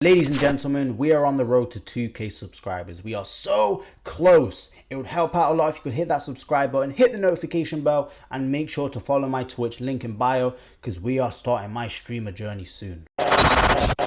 Ladies and gentlemen, we are on the road to 2K subscribers. We are so close. It would help out a lot if you could hit that subscribe button, hit the notification bell, and make sure to follow my Twitch link in bio because we are starting my streamer journey soon.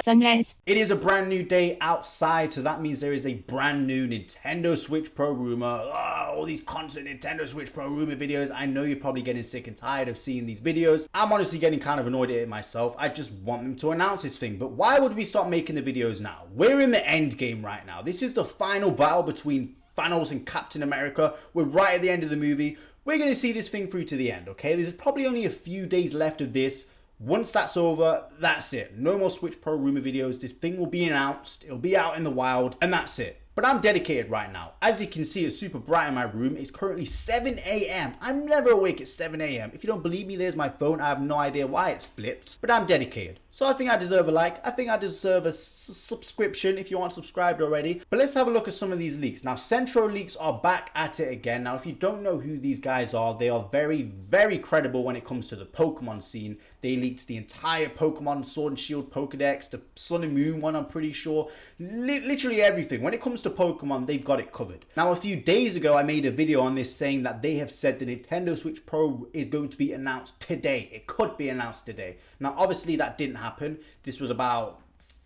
Sunrise. It is a brand new day outside, so that means there is a brand new Nintendo Switch Pro rumor. All these constant Nintendo Switch Pro rumor videos. I know you're probably getting sick and tired of seeing these videos. I'm honestly getting kind of annoyed at it myself. I just want them to announce this thing. But why would we start making the videos now? We're in the end game right now. This is the final battle between Thanos and Captain America. We're right at the end of the movie. We're going to see this thing through to the end, okay? There's probably only a few days left of this. Once that's over, that's it. No more Switch Pro rumor videos. This thing will be announced. It'll be out in the wild, and that's it. But I'm dedicated right now. As you can see, it's super bright in my room. It's currently 7 a.m. I'm never awake at 7 a.m. If you don't believe me, there's my phone. I have no idea why it's flipped, but I'm dedicated. So I think I deserve a like. I think I deserve a subscription if you aren't subscribed already. But let's have a look at some of these leaks. Now, Centro Leaks are back at it again. Now, if you don't know who these guys are, they are very, very credible when it comes to the Pokemon scene. They leaked the entire Pokemon Sword and Shield Pokedex, the Sun and Moon one, I'm pretty sure. Literally everything. When it comes to Pokemon, they've got it covered. Now, a few days ago, I made a video on this saying that they have said the Nintendo Switch Pro is going to be announced today. It could be announced today. Now, obviously, that didn't happen. This was about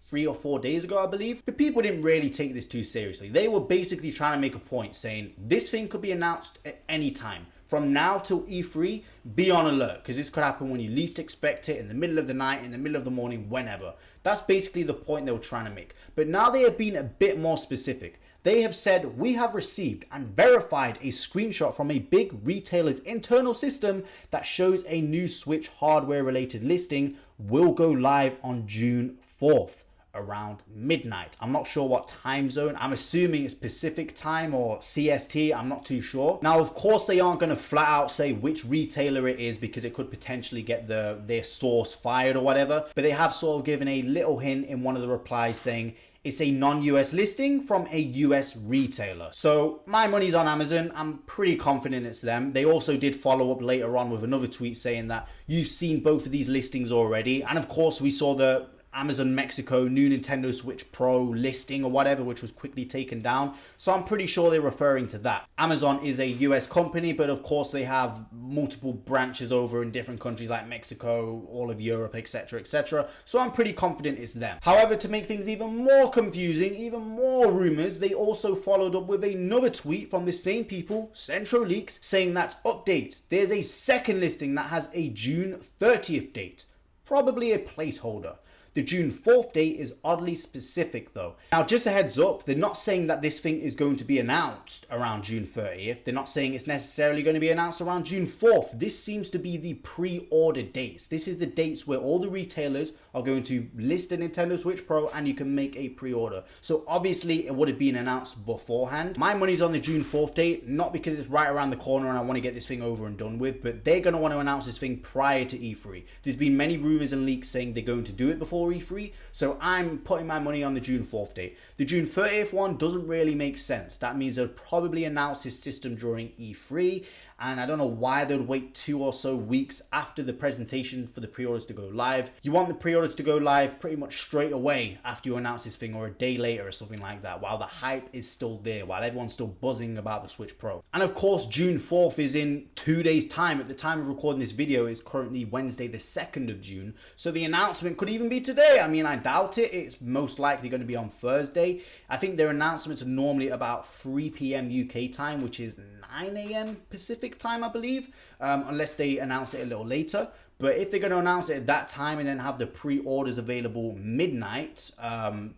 3 or 4 days ago, I believe. But people didn't really take this too seriously. They were basically trying to make a point saying this thing could be announced at any time. From now till E3, be on alert because this could happen when you least expect it, in the middle of the night, in the middle of the morning, whenever. That's basically the point they were trying to make. But now they have been a bit more specific. They have said, we have received and verified a screenshot from a big retailer's internal system that shows a new Switch hardware related listing will go live on June 4th. Around midnight. I'm not sure what time zone. I'm assuming it's Pacific time or CST. I'm not too sure. Now, of course, they aren't going to flat out say which retailer it is because it could potentially get their source fired or whatever. But they have sort of given a little hint in one of the replies saying it's a non-US listing from a US retailer. So my money's on Amazon. I'm pretty confident it's them. They also did follow up later on with another tweet saying that you've seen both of these listings already. And of course, we saw the Amazon Mexico new Nintendo Switch Pro listing or whatever, which was quickly taken down. So I'm pretty sure they're referring to that. Amazon is a US company, but of course they have multiple branches over in different countries like Mexico, all of Europe, etc., etc. So I'm pretty confident it's them. However, to make things even more confusing, even more rumors, they also followed up with another tweet from the same people, Centro Leaks, saying that update, there's a second listing that has a June 30th date. Probably a placeholder. The June 4th date is oddly specific though. Now, just a heads up, they're not saying that this thing is going to be announced around June 30th. They're not saying it's necessarily going to be announced around June 4th. This seems to be the pre-order dates. This is the dates where all the retailers are going to list a Nintendo Switch Pro and you can make a pre-order. So obviously it would have been announced beforehand. My money's on the June 4th date, not because it's right around the corner and I want to get this thing over and done with, but they're going to want to announce this thing prior to E3. There's been many rumors and leaks saying they're going to do it before E3, so I'm putting my money on the June 4th date. The June 30th one doesn't really make sense. That means they'll probably announce this system during E3, and I don't know why they'd wait 2 or so weeks after the presentation for the pre-orders to go live. You want the pre-orders to go live pretty much straight away after you announce this thing, or a day later or something like that, while the hype is still there, while everyone's still buzzing about the Switch Pro. And of course, June 4th is in 2 days time. At the time of recording this video, it's currently Wednesday the 2nd of June, so the announcement could even be today. I mean, I doubt it. It's most likely going to be on Thursday. I think their announcements are normally about 3 p.m. UK time, which is 9 a.m. Pacific time, I believe, unless they announce it a little later. But if they're going to announce it at that time and then have the pre-orders available midnight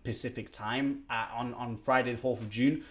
Pacific time on Friday the 4th of June,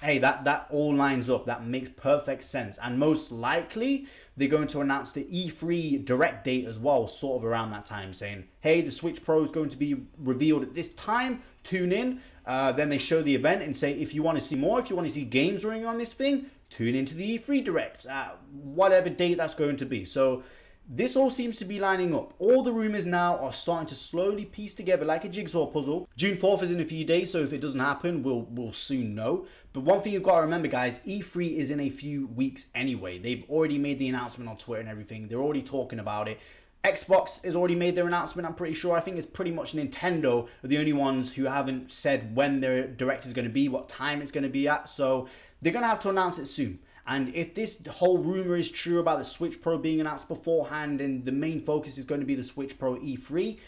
hey, that all lines up. That makes perfect sense. And most likely, they're going to announce the E3 direct date as well, sort of around that time, saying, hey, the Switch Pro is going to be revealed at this time. Tune in. Then they show the event and say, if you want to see more, if you want to see games running on this thing, tune into the E3 Direct, whatever date that's going to be. So this all seems to be lining up. All the rumors now are starting to slowly piece together like a jigsaw puzzle. June 4th is in a few days, so if it doesn't happen, we'll soon know. But one thing you've got to remember, guys, E3 is in a few weeks anyway. They've already made the announcement on Twitter and everything. They're already talking about it. Xbox has already made their announcement, I'm pretty sure. I think it's pretty much Nintendo are the only ones who haven't said when their direct is going to be, what time it's going to be at. So they're going to have to announce it soon. And if this whole rumor is true about the Switch Pro being announced beforehand and the main focus is going to be the Switch Pro E3,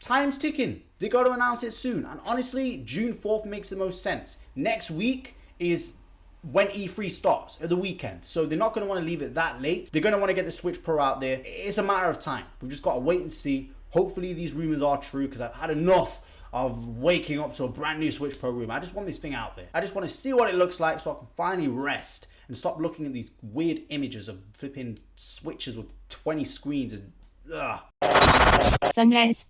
time's ticking. They got to announce it soon. And honestly, June 4th makes the most sense. Next week is when E3 starts, at the weekend. So they're not going to want to leave it that late. They're going to want to get the Switch Pro out there. It's a matter of time. We've just got to wait and see. Hopefully these rumors are true, because I've had enough of waking up to a brand new Switch Pro rumor. I just want this thing out there. I just want to see what it looks like so I can finally rest and stop looking at these weird images of flipping switches with 20 screens and ugh. Sunrise.